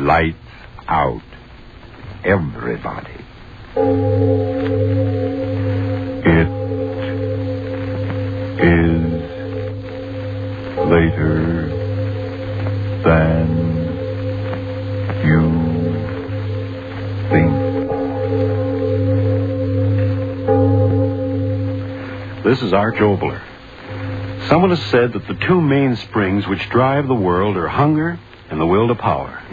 Lights out. Everybody. It is later than you think. This is Arch Obler. Someone has said that the two main springs which drive the world are hunger and the will to power.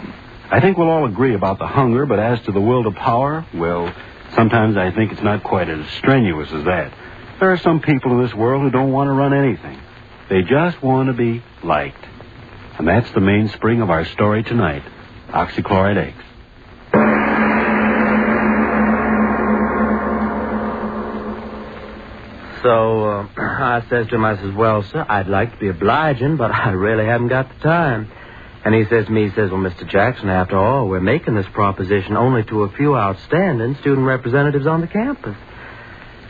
I think we'll all agree about the hunger, but as to the will to power, well, sometimes I think it's not quite as strenuous as that. There are some people in this world who don't want to run anything. They just want to be liked. And that's the mainspring of our story tonight, Oxychloride X. So, I says to him, I says, well, sir, I'd like to be obliging, but I really haven't got the time. And he says to me, well, Mr. Jackson, after all, we're making this proposition only to a few outstanding student representatives on the campus.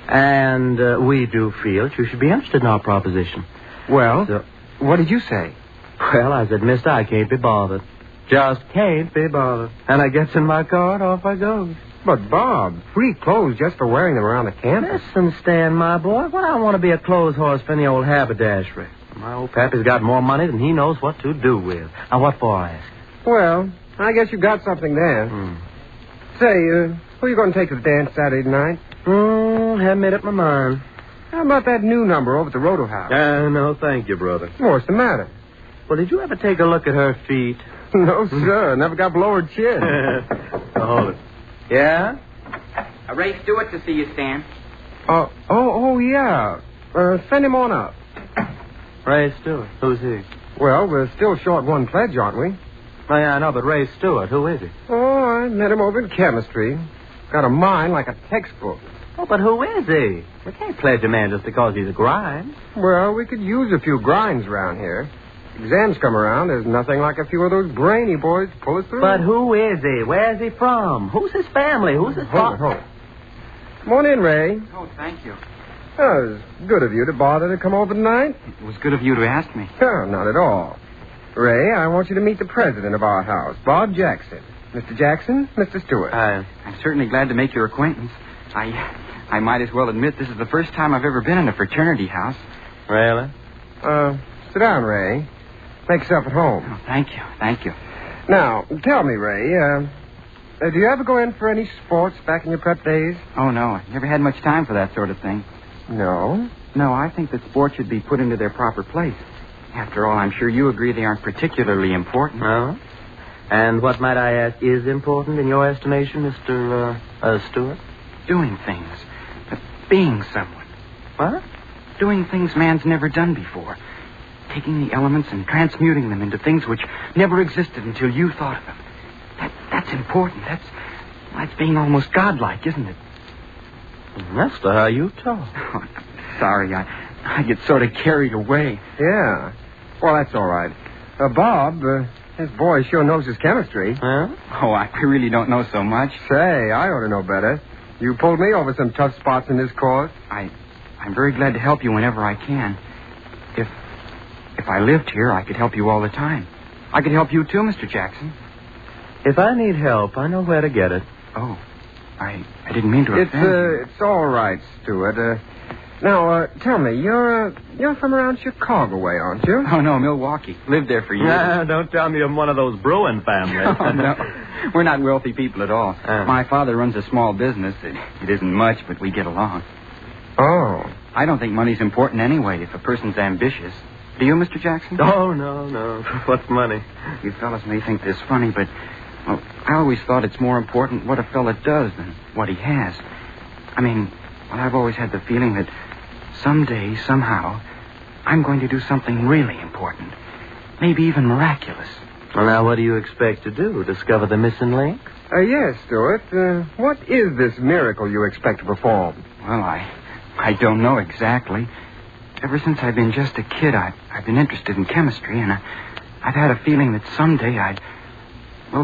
And we do feel that you should be interested in our proposition. Well, So, what did you say? well, I said, mister, I can't be bothered. Just can't be bothered. And I gets in my car and off I goes. But, Bob, free clothes just for wearing them around the campus. Listen, Stan, my boy, what I want to be a clothes horse for any old haberdashery. My old pappy's got more money than he knows what to do with. Now, what for, I ask? Well, I guess you got something there. Say, who are you going to take to the dance Saturday night? Haven't made up my mind. How about that new number over at the Roto House? No, thank you, brother. What's the matter? Well, did you ever take a look at her feet? No, sir. Never got below her chin. Hold it. Yeah? Ray Stewart to see you, Stan. Oh, yeah. Send him on up. Ray Stewart. Who's he? Well, we're still short one pledge, aren't we? Oh, yeah, I know, but Ray Stewart, who is he? Oh, I met him over in chemistry. Got a mind like a textbook. Oh, but who is he? We can't pledge a man just because he's a grind. Well, we could use a few grinds around here. Exams come around, there's nothing like a few of those brainy boys to pull us through. But who is he? Where's he from? Who's his family? Who's his Hold it. Come on in, Ray. Oh, thank you. Oh, it was good of you to bother to come over tonight. It was good of you to ask me. Oh, not at all. Ray, I want you to meet the president of our house, Bob Jackson. Mr. Jackson, Mr. Stewart. I'm certainly glad to make your acquaintance. I might as well admit this is the first time I've ever been in a fraternity house. Really? Sit down, Ray. Make yourself at home. Oh, thank you. Now, tell me, Ray, do you ever go in for any sports back in your prep days? Oh, no, I never had much time for that sort of thing. No. No, I think that sports should be put into their proper place. After all, I'm sure you agree they aren't particularly important. No? And what, might I ask, is important in your estimation, Mr. Stewart? Doing things. Being someone. What? Doing things man's never done before. Taking the elements and transmuting them into things which never existed until you thought of them. That's important. That's being almost godlike, isn't it? Master, how you talk. Oh, sorry, I get sort of carried away. Yeah. Well, that's all right. Bob, this boy sure knows his chemistry. Huh? Oh, I really don't know so much. Say, I ought to know better. You pulled me over some tough spots in this course. I'm very glad to help you whenever I can. If I lived here, I could help you all the time. I could help you too, Mr. Jackson. If I need help, I know where to get it. Oh, I didn't mean to offend you. It's all right, Stewart. Now, tell me, you're from around Chicago way, aren't you? Oh, no, Milwaukee. Lived there for years. Don't tell me I'm one of those brewing families. Oh, no. We're not wealthy people at all. My father runs a small business. It isn't much, but we get along. Oh. I don't think money's important anyway if a person's ambitious. Do you, Mr. Jackson? Oh, no. What's money? You fellas may think this funny, but well, I always thought it's more important what a fella does than what he has. I mean, I've always had the feeling that someday, somehow, I'm going to do something really important. Maybe even miraculous. Well, now, what do you expect to do? Discover the missing link? Yes, Stewart. What is this miracle you expect to perform? Well, I don't know exactly. Ever since I've been just a kid, I've been interested in chemistry, and I've had a feeling that someday I'd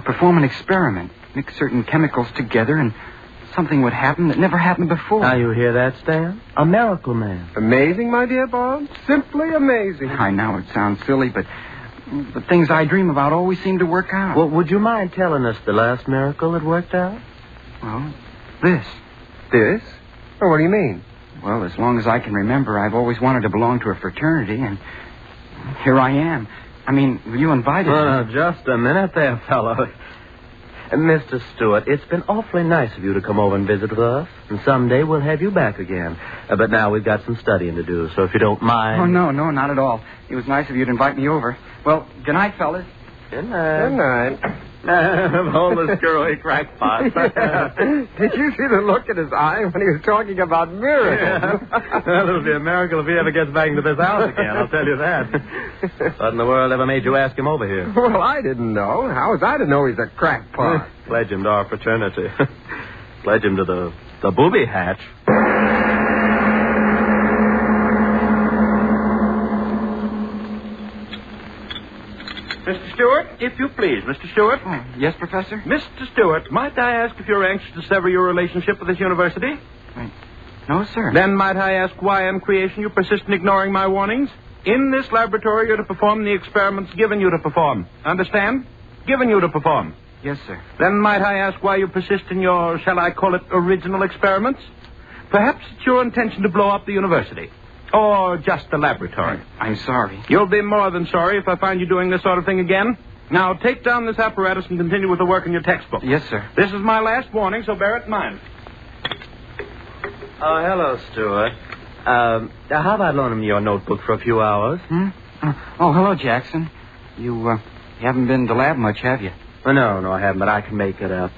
perform an experiment, mix certain chemicals together, and something would happen that never happened before. Now, you hear that, Stan? A miracle man. Amazing, my dear Bob. Simply amazing. I know it sounds silly, but The things I dream about always seem to work out. Well, would you mind telling us the last miracle that worked out? Well, this. This? Oh, what do you mean? Well, as long as I can remember, I've always wanted to belong to a fraternity, and here I am. I mean, you invited me. Well, now, just a minute there, fellow. Mr. Stewart, it's been awfully nice of you to come over and visit with us, and someday we'll have you back again. But now we've got some studying to do, so if you don't mind... Oh, no, not at all. It was nice of you to invite me over. Well, good night, fellas. Good night. Good night. All the screwy crackpots. Did you see the look in his eye when he was talking about miracles? Yeah. Well, it'll be a miracle if he ever gets back into this house again, I'll tell you that. What in the world ever made you ask him over here? Well, I didn't know. How was I to know he's a crackpot? Pledge him to our fraternity. Pledge him to the booby hatch. Mr. Stewart, if you please, Mr. Stewart. Oh, yes, Professor? Mr. Stewart, might I ask if you're anxious to sever your relationship with this university? No, sir. Then might I ask why in creation you persist in ignoring my warnings? In this laboratory, you're to perform the experiments given you to perform. Understand? Given you to perform. Yes, sir. Then might I ask why you persist in your, shall I call it, original experiments? Perhaps it's your intention to blow up the university. Or just the laboratory. I'm sorry. You'll be more than sorry if I find you doing this sort of thing again. Now, take down this apparatus and continue with the work in your textbook. Yes, sir. This is my last warning, so bear it in mind. Oh, hello, Stuart. How about loaning me your notebook for a few hours? Oh, hello, Jackson. You haven't been to lab much, have you? Oh, no, I haven't, but I can make it up.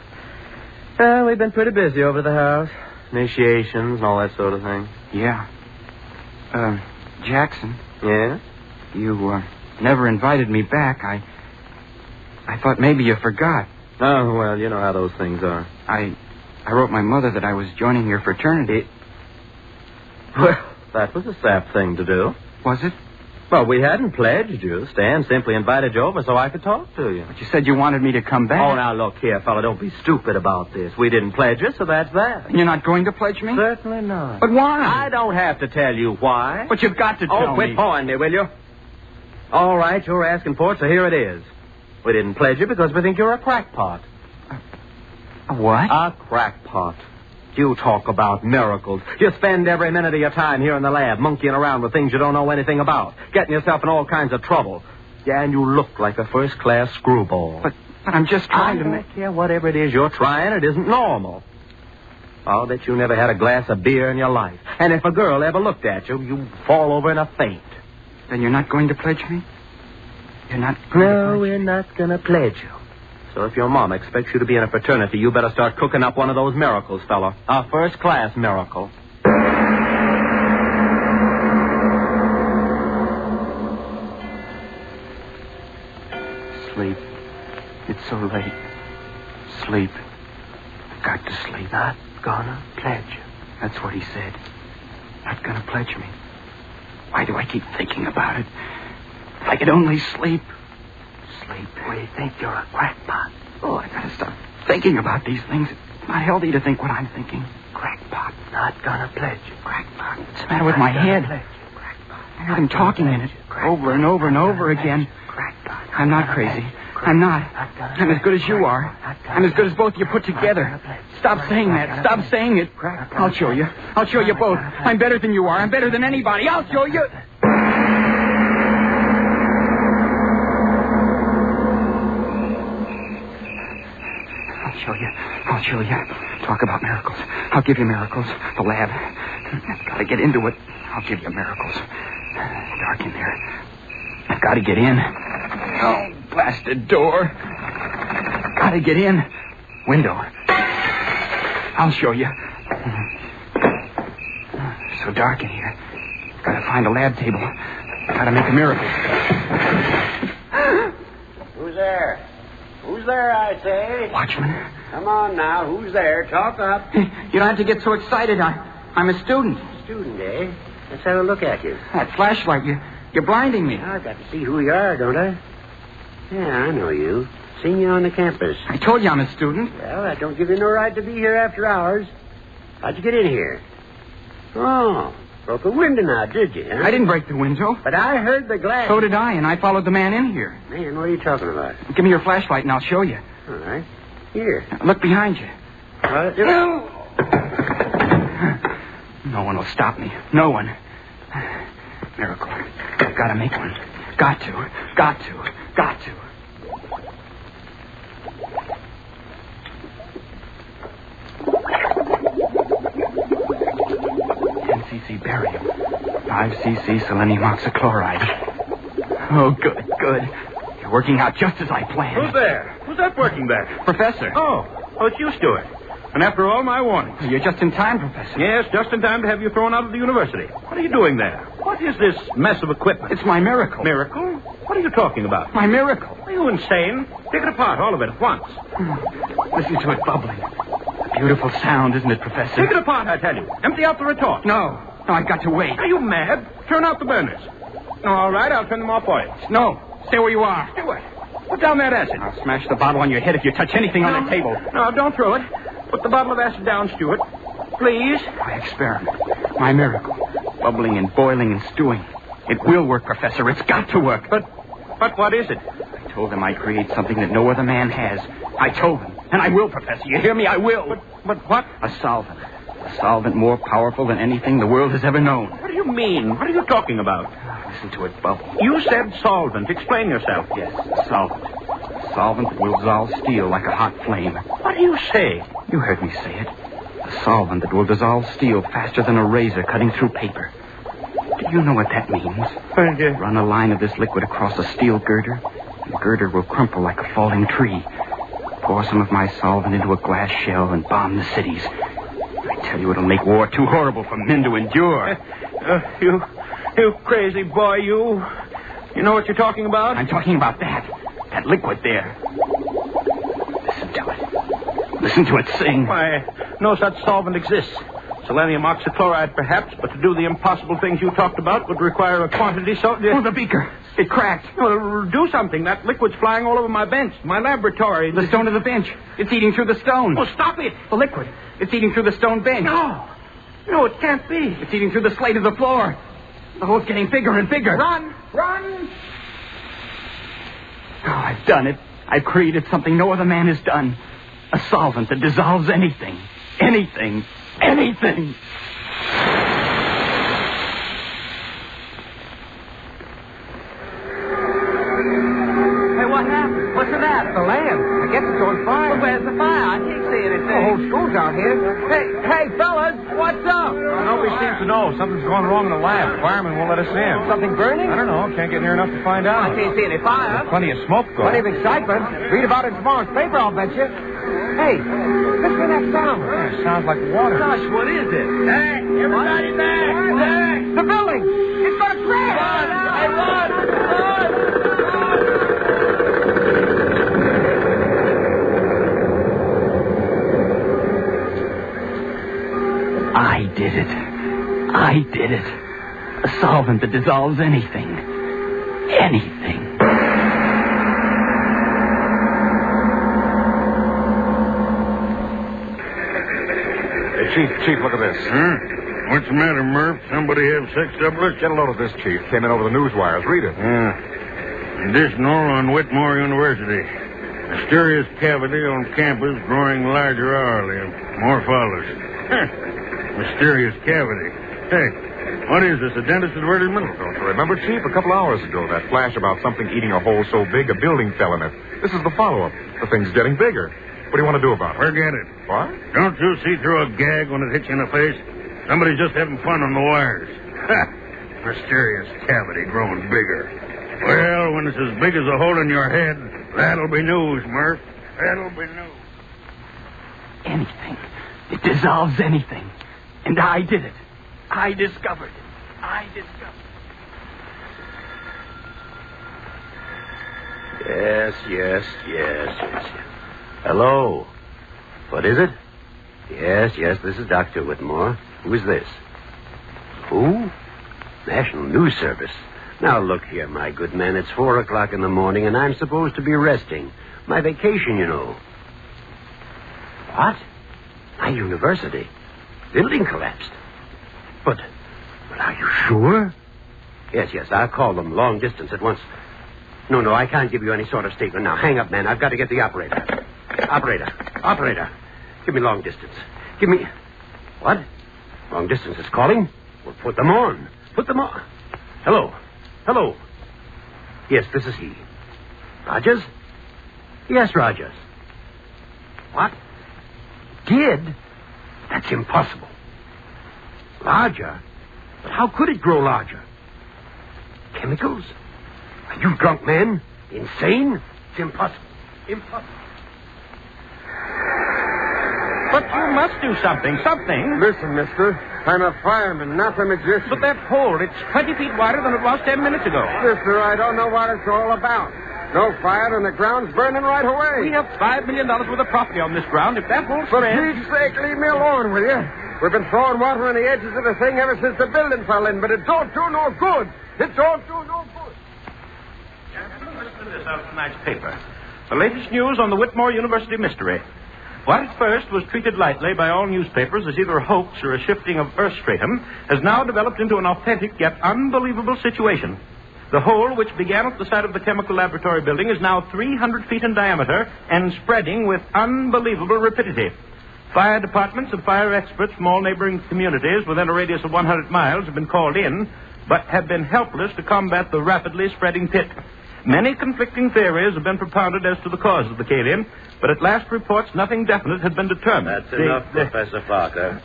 We've been pretty busy over the house. Initiations and all that sort of thing. Yeah. Jackson. Yeah? You, never invited me back. I thought maybe you forgot. Oh, well, you know how those things are. I wrote my mother that I was joining your fraternity. Well, that was a sap thing to do. Was it? Well, we hadn't pledged you. Stan simply invited you over so I could talk to you. But you said you wanted me to come back. Oh, now, look here, fella. Don't be stupid about this. We didn't pledge you, so that's that. You're not going to pledge me? Certainly not. But why? I don't have to tell you why. But you've got to tell me. Oh, quit pawing me, will you? All right, you're asking for it, so here it is. We didn't pledge you because we think you're a crackpot. A what? A crackpot. You talk about miracles. You spend every minute of your time here in the lab monkeying around with things you don't know anything about, getting yourself in all kinds of trouble. Yeah, and you look like a first-class screwball. But I'm just trying to make... Yeah, whatever it is you're trying, it isn't normal. I'll bet you never had a glass of beer in your life. And if a girl ever looked at you, you'd fall over in a faint. Then you're not going to pledge me? You're not going to No, we're not going to pledge you. So if your mom expects you to be in a fraternity, you better start cooking up one of those miracles, fella. A first-class miracle. Sleep. It's so late. Sleep. I've got to sleep. Not gonna pledge you. That's what he said. Not gonna pledge me. Why do I keep thinking about it? If I could only sleep. Sleep. We think you're a crackpot. Oh, I gotta stop thinking about these things. It's not healthy to think what I'm thinking. Crackpot. Not gonna pledge you. Crackpot. What's the matter with my head? I heard him talking in it over and over and over again. Crackpot. I'm not crazy. I'm not. I'm as good as you are. I'm as good as both of you put together. Stop saying that. Stop saying it. I'll show you. I'll show you both. I'm better than you are. I'm better than anybody. I'll show you. I'll show you. Talk about miracles. I'll give you miracles. The lab. I've got to get into it. I'll give you miracles. It's dark in there. I've got to get in. Oh, blasted door. Got to get in. Window. I'll show you. So dark in here. Got to find a lab table. Got to make a miracle. Who's there? Who's there, I say? Watchman. Come on now. Who's there? Talk up. You don't have to get so excited. I'm a student. Student, eh? Let's have a look at you. That flashlight, you're blinding me. I've got to see who you are, don't I? Yeah, I know you. Seen you on the campus. I told you I'm a student. Well, that don't give you no right to be here after hours. How'd you get in here? Oh, Broke a window now, did you? Huh? I didn't break the window. But I heard the glass. So did I, and I followed the man in here. Man, what are you talking about? Give me your flashlight and I'll show you. All right. Here. Look behind you. What? No one will stop me. No one. Miracle. I've got to make one. Got to. 10cc barium. 5cc selenium oxychloride. Oh, good. You're working out just as I planned. Who's there? Who's that working there? Professor. Oh, it's you, Stewart. And after all my warnings. You're just in time, Professor. Yes, just in time to have you thrown out of the university. What are you doing there? What is this mess of equipment? It's my miracle. Miracle? What are you talking about? My miracle. Are you insane? Take it apart, all of it, at once. Listen to it bubbling. A beautiful sound, isn't it, Professor? Take it apart, I tell you. Empty out the retort. No, I've got to wait. Are you mad? Turn out the burners. No, all right, I'll turn them off for you. No, stay where you are. Stewart, put down that acid. I'll smash the bottle on your head if you touch anything on the table. No, don't throw it. Put the bottle of acid down, Stewart. Please. My experiment. My miracle. Bubbling and boiling and stewing. It will work, Professor. It's got to work. But what is it? I told them I'd create something that no other man has. I told them. And I will, Professor. You hear me? I will. But what? A solvent. A solvent more powerful than anything the world has ever known. What do you mean? What are you talking about? Listen to it bubble. You said solvent. Explain yourself. Yes, a solvent. A solvent that will dissolve steel like a hot flame. What do you say? You heard me say it. A solvent that will dissolve steel faster than a razor cutting through paper. Do you know what that means? Run a line of this liquid across a steel girder, and the girder will crumple like a falling tree. Pour some of my solvent into a glass shell and bomb the cities. I tell you, it'll make war too horrible for men to endure. You crazy boy, you. You know what you're talking about? I'm talking about that. That liquid there. Listen to it. Listen to it sing. Why, no such solvent exists. Selenium oxychloride, perhaps, but to do the impossible things you talked about would require a quantity so... Oh, the beaker. It cracked. Well, do something. That liquid's flying all over my bench, my laboratory. The stone of the bench. It's eating through the stone. Oh, stop it. The liquid. It's eating through the stone bench. No, it can't be. It's eating through the slate of the floor. The hole's getting bigger and bigger. Run! Oh, I've done it. I've created something no other man has done. A solvent that dissolves anything. Anything. Hey, what happened? What's the matter? The lamp. I guess it's on fire. Well, where's the fire? I can't see anything. The whole school's out here. Hey, fellas, what's up? Nobody seems to know. Something's going wrong in the lab. The fireman won't let us in. Something burning? I don't know. Can't get near enough to find out. I can't see any fire. There's plenty of smoke going. Plenty of excitement. Read about it in tomorrow's paper, I'll bet you. Hey, listen to that sound. Yeah, it sounds like water. Gosh, what is it? Hey, everybody back! The building. It's going to crash. Run! I did it. A solvent that dissolves anything. Anything. Hey, Chief, look at this. Huh? What's the matter, Murph? Somebody have sex doublets? Get a load of this, Chief. Came in over the news wires. Read it. Additional on Whitmore University. Mysterious cavity on campus growing larger hourly. More follows. Mysterious cavity. Hey, what is this, a dentist advertisement? Don't you remember, Chief? A couple hours ago, that flash about something eating a hole so big a building fell in it. This is the follow-up. The thing's getting bigger. What do you want to do about it? Forget it. What? Don't you see through a gag when it hits you in the face? Somebody's just having fun on the wires. Mysterious cavity growing bigger. Well, when it's as big as a hole in your head, that'll be news, Murph. That'll be news. Anything. It dissolves anything. And I did it. I discovered it. Yes. Hello. What is it? Yes, this is Dr. Whitmore. Who is this? Who? National News Service. Now, look here, my good man. It's 4 o'clock in the morning, and I'm supposed to be resting. My vacation, you know. What? My university. Building collapsed. But But are you sure? Yes, I'll call them long distance at once. No, I can't give you any sort of statement now. Hang up, man. I've got to get the operator. Operator. Give me long distance. Give me... What? Long distance is calling? Well, put them on. Hello. Yes, this is he. Rogers? Yes, Rogers. What? Did? That's impossible. Larger? But how could it grow larger? Chemicals? Are you drunk, man? Insane? It's impossible. But you must do something. Listen, mister. I'm a fireman, not a magician. But that hole, it's 20 feet wider than it was 10 minutes ago. Mister, I don't know what it's all about. No fire and the ground's burning right away. We have $5 million worth of property on this ground. If that whole For spreads... Pete's sake, leave me alone, will you? We've been throwing water on the edges of the thing ever since the building fell in, but it don't do no good. Listen to this out of tonight's paper. The latest news on the Whitmore University mystery. What at first was treated lightly by all newspapers as either a hoax or a shifting of earth stratum has now developed into an authentic yet unbelievable situation. The hole, which began at the site of the chemical laboratory building, is now 300 feet in diameter and spreading with unbelievable rapidity. Fire departments and fire experts from all neighboring communities within a radius of 100 miles have been called in, but have been helpless to combat the rapidly spreading pit. Many conflicting theories have been propounded as to the cause of the cave-in, but at last reports nothing definite had been determined. That's enough, Professor Parker.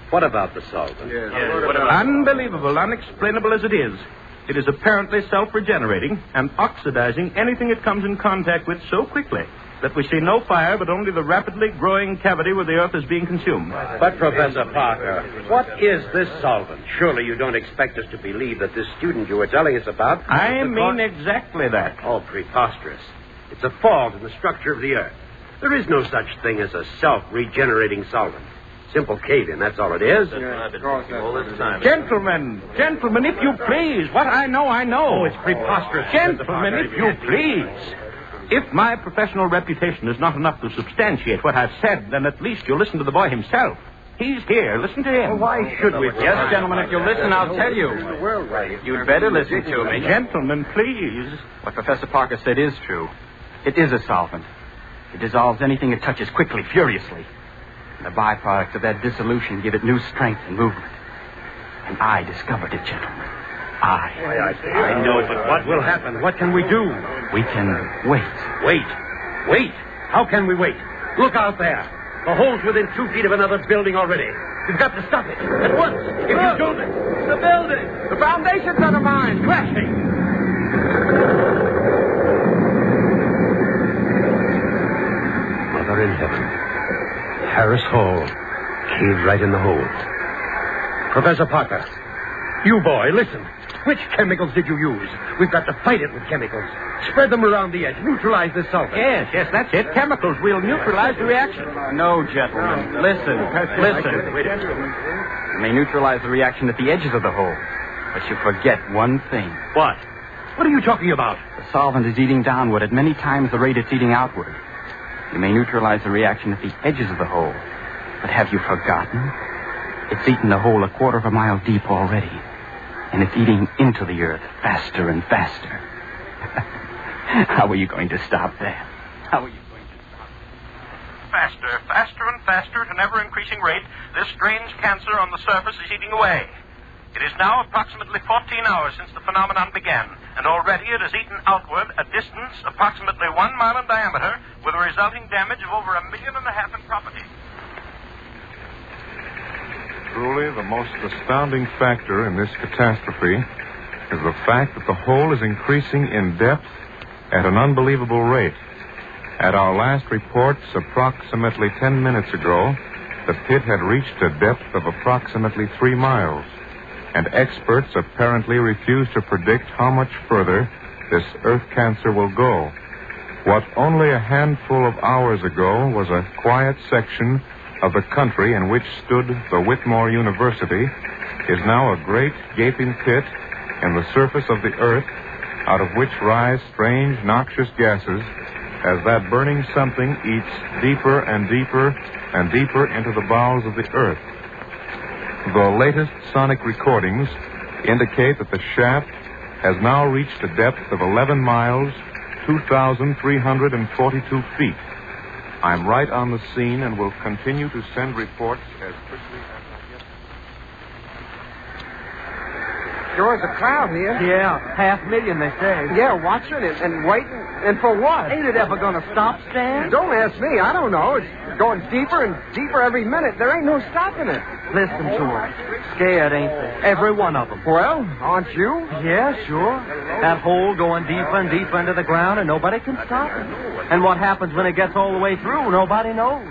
What about the solvent? Unbelievable, unexplainable as it is apparently self-regenerating and oxidizing anything it comes in contact with so quickly that we see no fire but only the rapidly growing cavity where the earth is being consumed. But, Professor Parker, what is this solvent? Surely you don't expect us to believe that this student you were telling us about... I mean exactly that. Oh, preposterous. It's a fault in the structure of the earth. There is no such thing as a self-regenerating solvent. Simple cave-in, that's all it is. Gentlemen, if you please. What I know, I know. Oh, it's preposterous. Gentlemen, if you please. If my professional reputation is not enough to substantiate what I've said, then at least you'll listen to the boy himself. He's here. Listen to him. Well, why should we? Yes, gentlemen, if you'll listen, I'll tell you. You'd better listen to me. Gentlemen, please. What Professor Parker said is true. It is a solvent. It dissolves anything it touches quickly, furiously. And the byproducts of that dissolution give it new strength and movement. And I discovered it, gentlemen. I know, but what will happen? What can we do? We can wait. Wait? How can we wait? Look out there. The hole's within 2 feet of another building already. We've got to stop it. At once. If you don't... The building! The foundation's undermined! Crashing! Mother in heaven. Harris Hall. Caved right in the hole. Professor Parker. You boy, listen. Which chemicals did you use? We've got to fight it with chemicals. Spread them around the edge. Neutralize the sulfur. Yes, that's it. Chemicals. We'll neutralize the reaction. No, gentlemen. Listen. You may neutralize the reaction at the edges of the hole. But you forget one thing. What? What are you talking about? The solvent is eating downward at many times the rate it's eating outward. You may neutralize the reaction at the edges of the hole. But have you forgotten? It's eaten the hole 1/4 of a mile deep already. And it's eating into the earth faster and faster. How are you going to stop that? Faster and faster at an ever-increasing rate, this strange cancer on the surface is eating away. It is now approximately 14 hours since the phenomenon began, and already it has eaten outward a distance approximately 1 mile in diameter, with a resulting damage of over 1.5 million in property. Truly, the most astounding factor in this catastrophe is the fact that the hole is increasing in depth at an unbelievable rate. At our last reports, approximately 10 minutes ago, the pit had reached a depth of approximately 3 miles, and experts apparently refuse to predict how much further this earth cancer will go. What only a handful of hours ago was a quiet section of the country in which stood the Whitmore University is now a great gaping pit in the surface of the earth, out of which rise strange noxious gases as that burning something eats deeper and deeper and deeper into the bowels of the earth. The latest sonic recordings indicate that the shaft has now reached a depth of 11 miles, 2,342 feet. I'm right on the scene and will continue to send reports as quickly as I get. Sure is a crowd here. Yeah, 500,000, they say. Yeah, watching and waiting. And for what? Ain't it ever going to stop, Stan? Don't ask me. I don't know. It's going deeper and deeper every minute. There ain't no stopping it. Listen to them. Scared, ain't they? Every one of them. Well, aren't you? Yeah, sure. That hole going deeper and deeper into the ground, and nobody can stop it. And what happens when it gets all the way through, nobody knows.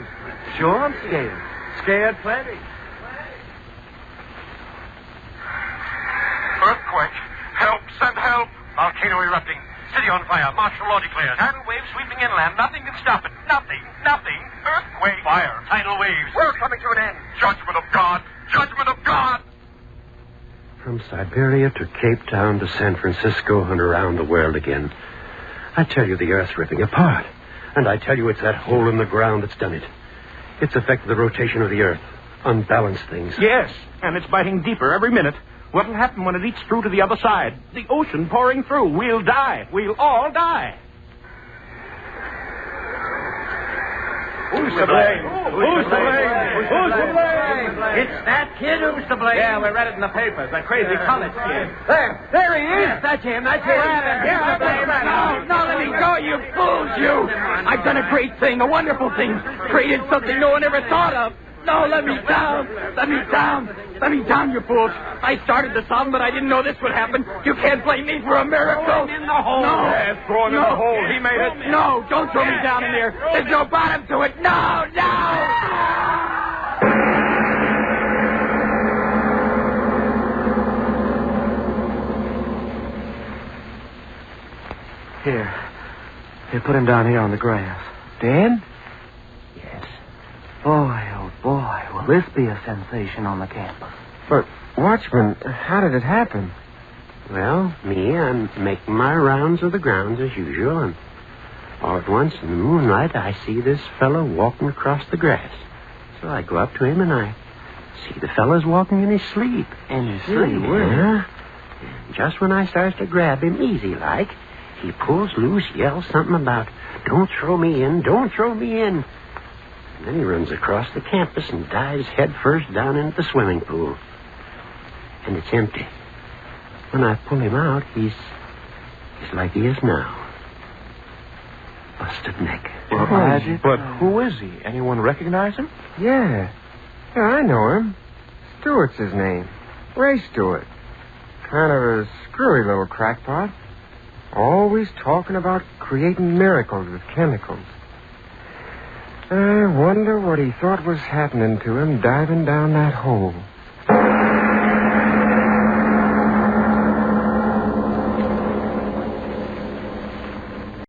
Sure, I'm scared. Scared plenty. Earthquake. Help. Send help. Volcano erupting. City on fire. Martial law declared. Tidal waves sweeping inland. Nothing can stop it. Nothing. Nothing. Earthquake. Fire. Tidal waves. We're coming to an end. Judgment of God. Judgment of God. From Siberia to Cape Town to San Francisco and around the world again. I tell you, the Earth's ripping apart. And I tell you, it's that hole in the ground that's done it. It's affected the rotation of the Earth. Unbalanced things. Yes, and it's biting deeper every minute. What'll happen when it eats through to the other side? The ocean pouring through. We'll die. We'll all die. Who's to blame? Who's to blame? Who's to blame? It's that kid who's to blame. Yeah, we read it in the papers. That crazy college kid. There he is. That's him. That's him. No, let me go, you fools, you. I've done a great thing, a wonderful thing. Created something no one ever thought of. No, let me down. Let me down. Let me down, you fools. I started the song, but I didn't know this would happen. You can't blame me for a miracle. Throw him in the hole. No. Yes, throw him in the hole. He made it. No, don't throw me down in there. There's no bottom to it. No, no. Here, put him down here on the grass. Dan? Yes. Boy, oh boy, will this be a sensation on the campus. But, Watchman, how did it happen? Well, I'm making my rounds of the grounds as usual, and all at once in the moonlight I see this fellow walking across the grass. So I go up to him and I see the fellow's walking in his sleep. In his sleep? Yeah. And just when I starts to grab him easy-like, he pulls loose, yells something about, "Don't throw me in, don't throw me in." And then he runs across the campus and dives headfirst down into the swimming pool. And it's empty. When I pull him out, he's like he is now. Busted neck. But who is he? Anyone recognize him? Yeah. Yeah, I know him. Stewart's his name. Ray Stewart. Kind of a screwy little crackpot. Always talking about creating miracles with chemicals. I wonder what he thought was happening to him diving down that hole.